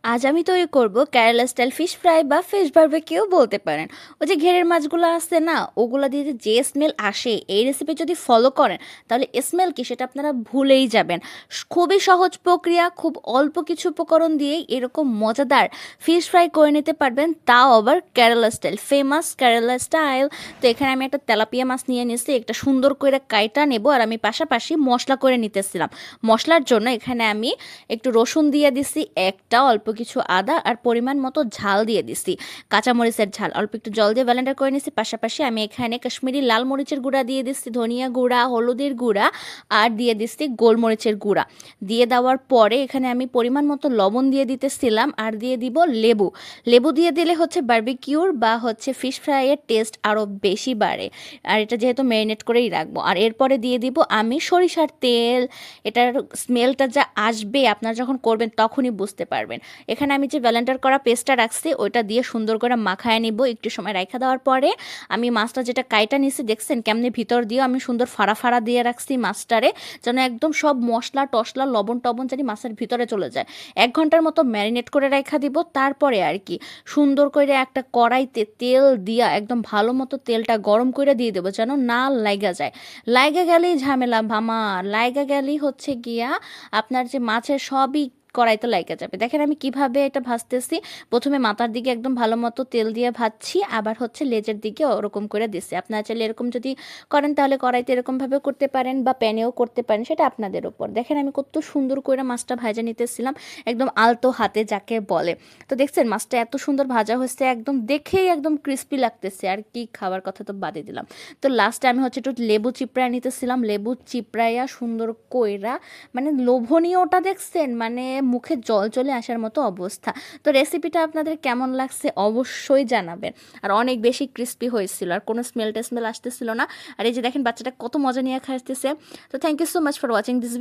আজ আমি তৈরি করব কেরালা স্টাইল ফিশ ফ্রাই বা ফিশ বারবিকিউ বলতে পারেন। ওই যে ঘেরের মাছগুলো আছে না, ওগুলা দিয়ে যে স্মেল আসে, এই রেসিপি যদি ফলো করেন তাহলে স্মেল কি সেটা আপনারা ভুলেই যাবেন। খুবই সহজ প্রক্রিয়া, খুব অল্প কিছু উপকরণ দিয়েই এরকম মজাদার ফিশ ফ্রাই করে নিতে পারবেন, তাও আবার Kerala style, famous Kerala style. তো এখানে আমি একটা তেলাপিয়া মাছ নিয়ে নিয়েছি, একটা সুন্দর করে কাইটা নেব, আর আমি পাশাপাশি মশলা করে নিতেছিলাম। মশলার জন্য এখানে আমি একটু রসুন দিয়ে দিছি, একটা অল্প কিছু আদা, আর পরিমাণ মতো ঝাল দিয়ে দিছি, কাঁচামরিচের ঝাল। অল্প একটু জল দিয়ে ব্লেন্ডার করে নিছি। পাশাপাশি আমি এখানে কাশ্মীরি লাল মরিচের গুঁড়া দিয়ে দিচ্ছি, ধনিয়া গুঁড়া, হলুদের গুঁড়া, আর দিয়ে দিচ্ছি গোলমরিচের গুঁড়া। দিয়ে দেওয়ার পরে এখানে আমি পরিমাণ মতো লবণ দিয়ে দিতেছিলাম, আর দিয়ে দিব লেবু। লেবু দিয়ে দিলে হচ্ছে বারবিকিউর বা হচ্ছে ফিশ ফ্রাইয়ের টেস্ট আরও বেশি বাড়ে। আর এটা যেহেতু ম্যারিনেট করেই রাখবো। আর এরপরে দিয়ে দিব আমি সরিষার তেল। এটার স্মেলটা যা আসবে আপনারা যখন করবেন তখনই বুঝতে পারবেন। এখানে আমি যে ব্লেন্ডার করা পেস্টটা রাখছি ওইটা দিয়ে সুন্দর করে মাখায় নিব। একটু সময় রাখা দেওয়ার পরে আমি মাছটা যেটা কাইটা নিছি, দেখছেন কেমনে ভিতর দিয়েও আমি সুন্দর ফাড়া ফাড়া দিয়ে রাখছি মাছটারে, যেন একদম সব মশলা টশলা লবণ টবণ জানি মাছের ভিতরে চলে যায়। 1 ঘন্টার মতো ম্যারিনেট করে রাখা দিব। তারপরে আর কি সুন্দর করে একটা কড়াইতে তেল দিয়া একদম ভালো মতো তেলটা গরম করে দিয়ে দেবো, যেন না লাইগা যায়। লাইগা গেলেই ঝামেলা ভামা, লাইগা গেলেই হচ্ছে গিয়া আপনার যে মাছের সবই কড়াইতে লাইগা যাবে। দেখেন আমি কিভাবে এটা ভাজতেছি। প্রথমে মাথার দিকে একদম ভালো মতো তেল দিয়ে ভাজছি, আবার হচ্ছে লেজের দিকে ওরকম করে দিচ্ছি। আপনারা চাইলে এরকম যদি করেন তাহলে কড়াইতে এরকমভাবে করতে পারেন বা প্যানেও করতে পারেন, সেটা আপনাদের উপর। দেখেন আমি কত সুন্দর করে মাছটা ভাজা নিতেছিলাম, একদম আলতো হাতে যাকে বলে। তো দেখছেন মাছটা এত সুন্দর ভাজা হয়েছে, একদম দেখেই একদম ক্রিস্পি লাগতেছে, আর কি খাবার কথা তো বাদই দিলাম। তো লাস্টে আমি হচ্ছে একটু লেবু চিপড়ায় নিতেছিলাম, লেবু চিপড়াইয়া সুন্দর কইরা, মানে লোভনীয়টা দেখছেন, মানে মুখে জল চলে আসার মতো অবস্থা। তো রেসিপিটা আপনাদের কেমন লাগছে অবশ্যই জানাবেন। আর অনেক বেশি ক্রিস্পি হয়েছিল, আর কোনো স্মেল টেস্মেল আসতেছিল না। আর এই যে দেখেন বাচ্চাটা কত মজা নিয়ে খাইতেছে। তো thank you so much for watching this video.